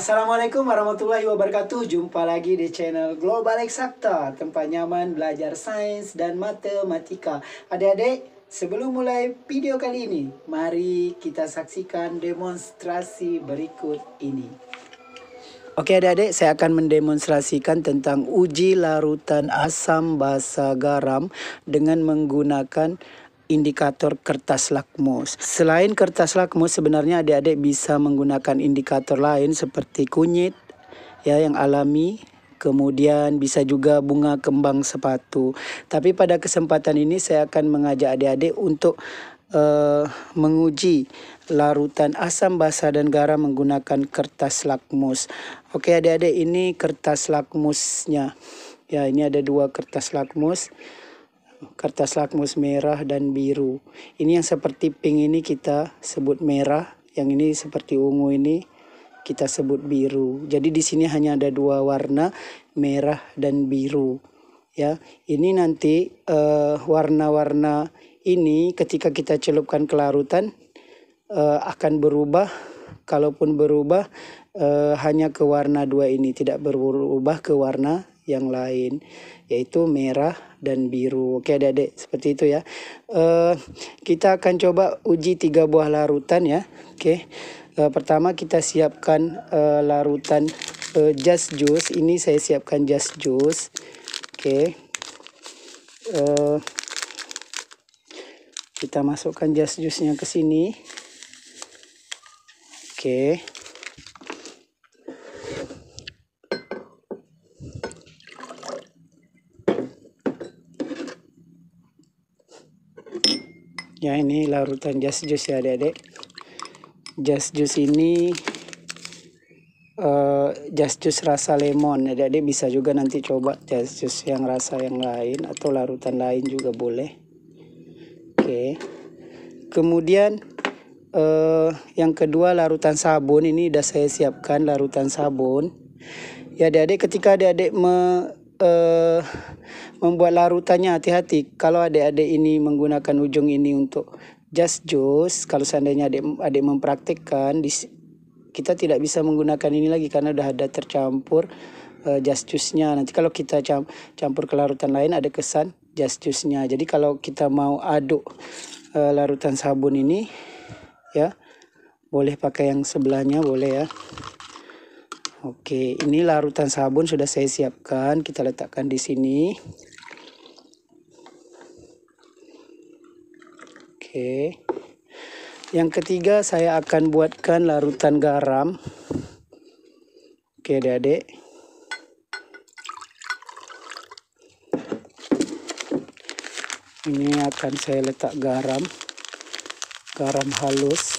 Assalamualaikum warahmatullahi wabarakatuh. Jumpa lagi di channel Global Eksakta, tempat nyaman belajar sains dan matematika. Adik-adik, sebelum mulai video kali ini, mari kita saksikan demonstrasi berikut ini. Oke adik-adik, saya akan mendemonstrasikan tentang uji larutan asam basa garam dengan menggunakan indikator kertas lakmus. Selain kertas lakmus, sebenarnya adik-adik bisa menggunakan indikator lain seperti kunyit ya yang alami, kemudian bisa juga bunga kembang sepatu. Tapi pada kesempatan ini saya akan mengajak adik-adik untuk menguji larutan asam basa dan garam menggunakan kertas lakmus. Oke adik-adik, ini kertas lakmusnya. Ya, ini ada dua kertas lakmus. Kertas lakmus merah dan biru. Ini yang seperti pink ini kita sebut merah, yang ini seperti ungu ini kita sebut biru. Jadi di sini hanya ada dua warna, merah dan biru. Ya, ini nanti warna-warna ini ketika kita celupkan ke larutan akan berubah. Kalaupun berubah hanya ke warna dua ini, tidak berubah ke warna yang lain, yaitu merah dan biru. Oke adik-adik, seperti itu ya. Kita akan coba uji 3 buah larutan ya. Oke, pertama kita siapkan larutan just juice. Ini saya siapkan just juice. Oke, kita masukkan just juice-nya ke sini. Oke. Ya, ini larutan just juice ya adik-adik. Just juice ini just juice rasa lemon. Adik-adik bisa juga nanti coba just juice yang rasa yang lain atau larutan lain juga boleh. Oke. Kemudian yang kedua larutan sabun. Ini udah saya siapkan larutan sabun. Ya adik-adik, ketika adik-adik membuat larutannya hati-hati. Kalau adik-adik ini menggunakan ujung ini untuk just juice, kalau seandainya adik mempraktikkan, kita tidak bisa menggunakan ini lagi karena udah ada tercampur just juice-nya. Nanti kalau kita campur ke larutan lain ada kesan just juice-nya. Jadi kalau kita mau aduk larutan sabun ini ya, boleh pakai yang sebelahnya, boleh ya. Oke, ini larutan sabun sudah saya siapkan, kita letakkan di sini. Oke. Yang ketiga saya akan buatkan larutan garam. Oke, adik-adik. Ini akan saya letak garam halus.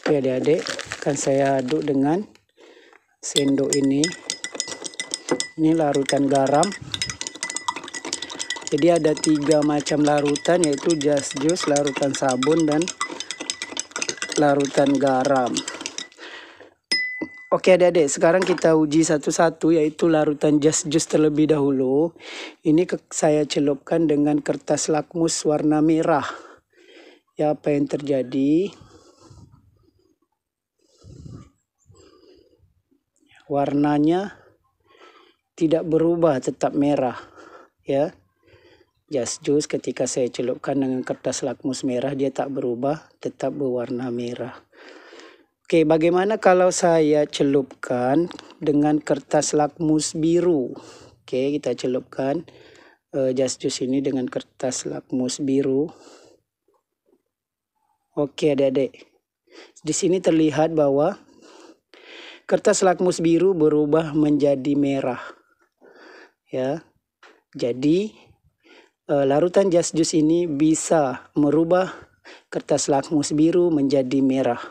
Oke adik-adik, akan saya aduk dengan sendok ini. Ini larutan garam. Jadi ada 3 macam larutan, yaitu just juice, larutan sabun, dan larutan garam. Oke adik-adik, sekarang kita uji satu-satu, yaitu larutan just juice terlebih dahulu. Ini saya celupkan dengan kertas lakmus warna merah. Ya, apa yang terjadi? Warnanya tidak berubah, tetap merah ya. Just juice ketika saya celupkan dengan kertas lakmus merah, dia tak berubah, tetap berwarna merah. Oke, bagaimana kalau saya celupkan dengan kertas lakmus biru? Oke, kita celupkan just juice ini dengan kertas lakmus biru. Oke adik-adik, di sini terlihat bahwa kertas lakmus biru berubah menjadi merah. Ya. Jadi larutan just juice ini bisa merubah kertas lakmus biru menjadi merah.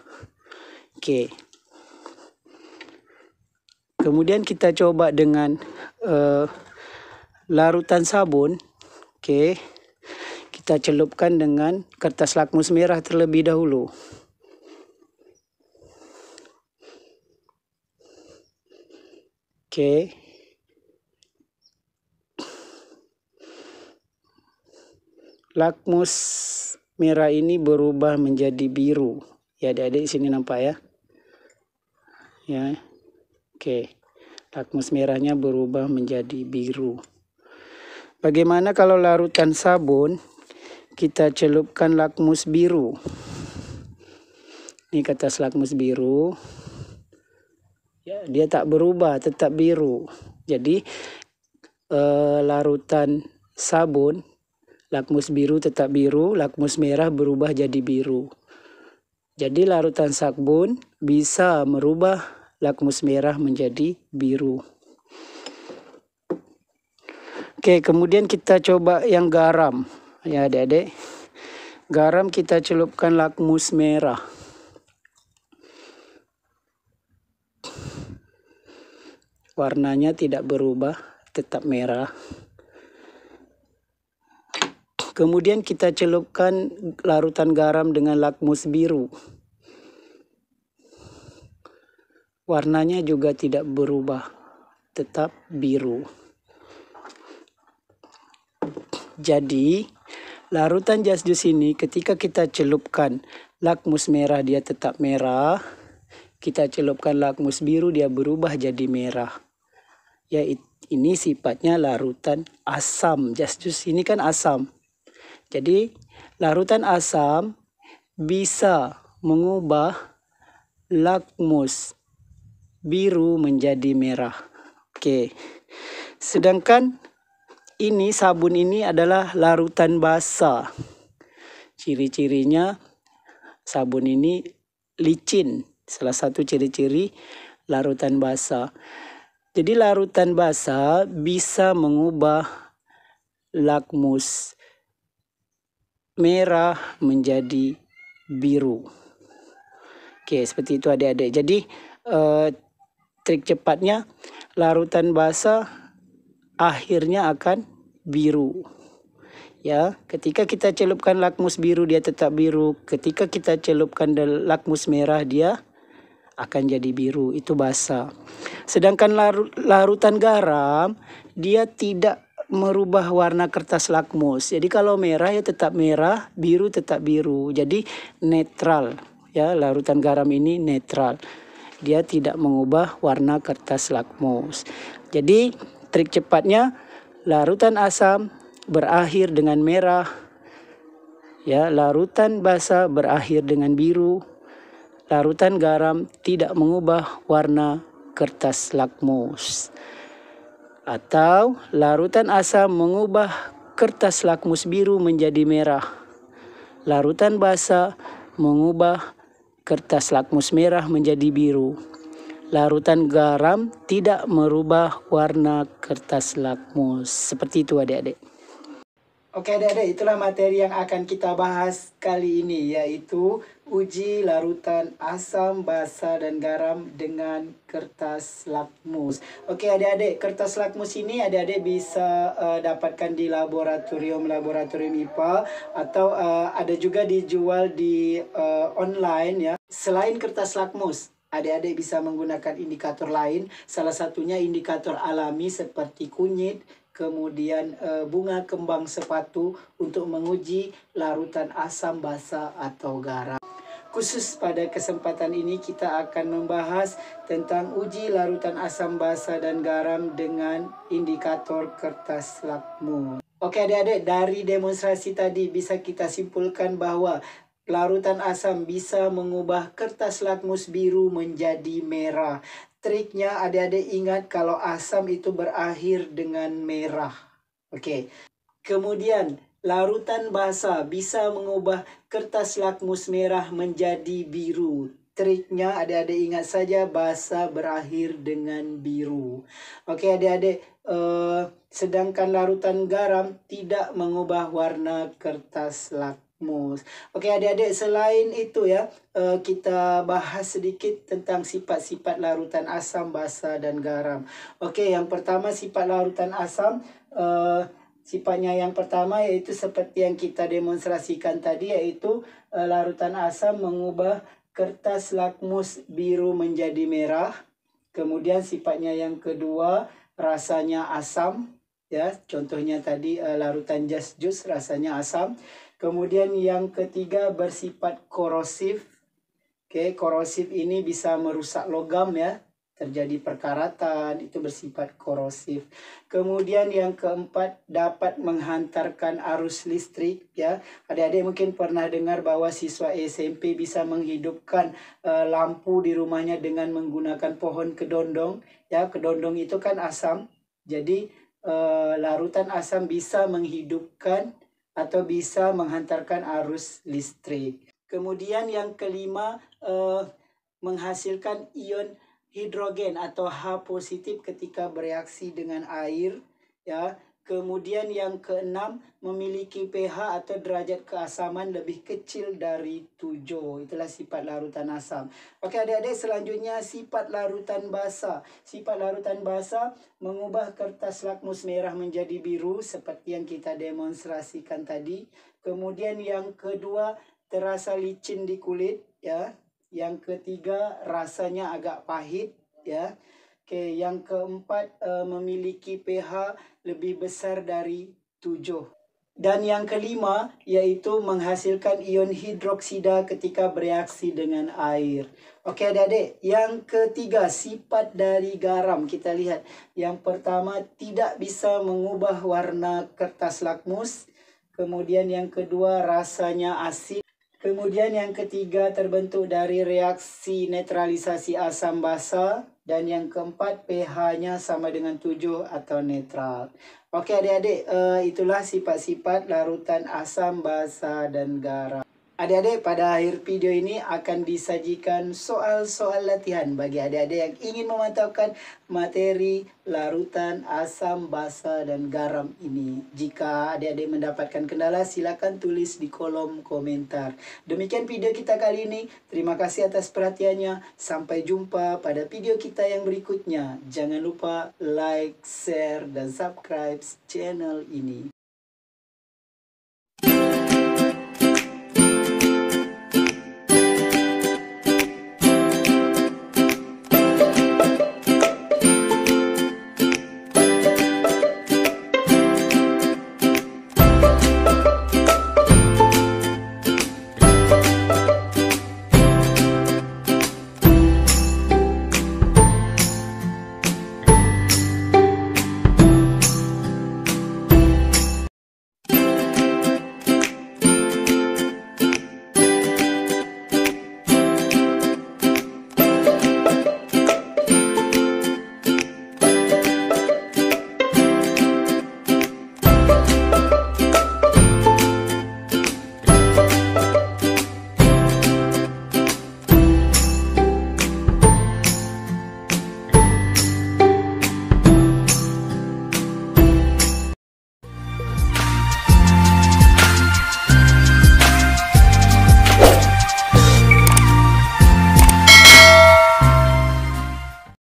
Oke. Kemudian kita coba dengan larutan sabun. Oke. Kita celupkan dengan kertas lakmus merah terlebih dahulu. Oke. Lakmus merah ini berubah menjadi biru. Ya, adik-adik sini nampak ya. Ya. Oke. Lakmus merahnya berubah menjadi biru. Bagaimana kalau larutan sabun kita celupkan lakmus biru? Ini kertas lakmus biru. Ya, dia tak berubah, tetap biru. Jadi larutan sabun lakmus biru tetap biru, lakmus merah berubah jadi biru. Jadi larutan sabun bisa merubah lakmus merah menjadi biru. Oke, kemudian kita coba yang garam. Ya, adik-adik. Garam kita celupkan lakmus merah. Warnanya tidak berubah, tetap merah. Kemudian kita celupkan larutan garam dengan lakmus biru. Warnanya juga tidak berubah, tetap biru. Jadi, larutan Just Juice ini ketika kita celupkan lakmus merah dia tetap merah. Kita celupkan lakmus biru dia berubah jadi merah. Ya, ini sifatnya larutan asam. Just Juice ini kan asam. Jadi, larutan asam bisa mengubah lakmus biru menjadi merah. Oke. Sedangkan ini sabun ini adalah larutan basa. Ciri-cirinya sabun ini licin. Salah satu ciri-ciri larutan basa. Jadi larutan basa bisa mengubah lakmus merah menjadi biru. Oke, seperti itu adik-adik. Jadi trik cepatnya larutan basa akhirnya akan biru. Ya, ketika kita celupkan lakmus biru dia tetap biru. Ketika kita celupkan lakmus merah dia akan jadi biru. Itu basa. Sedangkan larutan garam dia tidak merubah warna kertas lakmus. Jadi kalau merah ya tetap merah, biru tetap biru. Jadi netral. Ya, larutan garam ini netral. Dia tidak mengubah warna kertas lakmus. Jadi trik cepatnya larutan asam berakhir dengan merah. Ya, larutan basa berakhir dengan biru. Larutan garam tidak mengubah warna kertas lakmus. Atau larutan asam mengubah kertas lakmus biru menjadi merah. Larutan basa mengubah kertas lakmus merah menjadi biru. Larutan garam tidak merubah warna kertas lakmus. Seperti itu adik-adik. Oke adik-adik, itulah materi yang akan kita bahas kali ini, yaitu uji larutan asam, basa, dan garam dengan kertas lakmus. Oke adik-adik, kertas lakmus ini adik-adik bisa dapatkan di laboratorium IPA atau ada juga dijual di online ya. Selain kertas lakmus, adik-adik bisa menggunakan indikator lain, salah satunya indikator alami seperti kunyit, kemudian bunga kembang sepatu untuk menguji larutan asam, basa, atau garam. Khusus pada kesempatan ini kita akan membahas tentang uji larutan asam, basa, dan garam dengan indikator kertas lakmus. Oke adik-adik, dari demonstrasi tadi bisa kita simpulkan bahwa larutan asam bisa mengubah kertas lakmus biru menjadi merah. Triknya adik-adik ingat kalau asam itu berakhir dengan merah. Oke. Kemudian larutan basa bisa mengubah kertas lakmus merah menjadi biru. Triknya adik-adik ingat saja basa berakhir dengan biru. Oke adik-adik, sedangkan larutan garam tidak mengubah warna kertas lakmus. Oke adik-adik, selain itu ya kita bahas sedikit tentang sifat-sifat larutan asam, basa, dan garam. Oke, yang pertama sifat larutan asam, sifatnya yang pertama yaitu seperti yang kita demonstrasikan tadi, yaitu larutan asam mengubah kertas lakmus biru menjadi merah. Kemudian sifatnya yang kedua, rasanya asam. Ya, contohnya tadi larutan just juice rasanya asam. Kemudian yang ketiga bersifat korosif. Oke, korosif ini bisa merusak logam ya. Terjadi perkaratan, itu bersifat korosif. Kemudian yang keempat dapat menghantarkan arus listrik ya. Adik-adik mungkin pernah dengar bahwa siswa SMP bisa menghidupkan lampu di rumahnya dengan menggunakan pohon kedondong ya. Kedondong itu kan asam. Jadi larutan asam bisa menghidupkan atau bisa menghantarkan arus listrik. Kemudian yang kelima menghasilkan ion hidrogen atau H positif ketika bereaksi dengan air ya. Kemudian yang keenam memiliki pH atau derajat keasaman lebih kecil dari 7. Itulah sifat larutan asam. Oke adik-adik, selanjutnya sifat larutan basa. Sifat larutan basa mengubah kertas lakmus merah menjadi biru seperti yang kita demonstrasikan tadi. Kemudian yang kedua terasa licin di kulit ya. Yang ketiga rasanya agak pahit ya. Oke, yang keempat memiliki pH lebih besar dari 7. Dan yang kelima yaitu menghasilkan ion hidroksida ketika bereaksi dengan air. Oke adik-adik, yang ketiga sifat dari garam kita lihat. Yang pertama tidak bisa mengubah warna kertas lakmus. Kemudian yang kedua rasanya asin. Kemudian yang ketiga terbentuk dari reaksi netralisasi asam basa. Dan yang keempat pH-nya sama dengan 7 atau netral. Oke adik-adik, itulah sifat-sifat larutan asam basa dan garam. Adik-adik, pada akhir video ini akan disajikan soal-soal latihan bagi adik-adik yang ingin memantapkan materi larutan asam, basa, dan garam ini. Jika adik-adik mendapatkan kendala, silakan tulis di kolom komentar. Demikian video kita kali ini. Terima kasih atas perhatiannya. Sampai jumpa pada video kita yang berikutnya. Jangan lupa like, share, dan subscribe channel ini.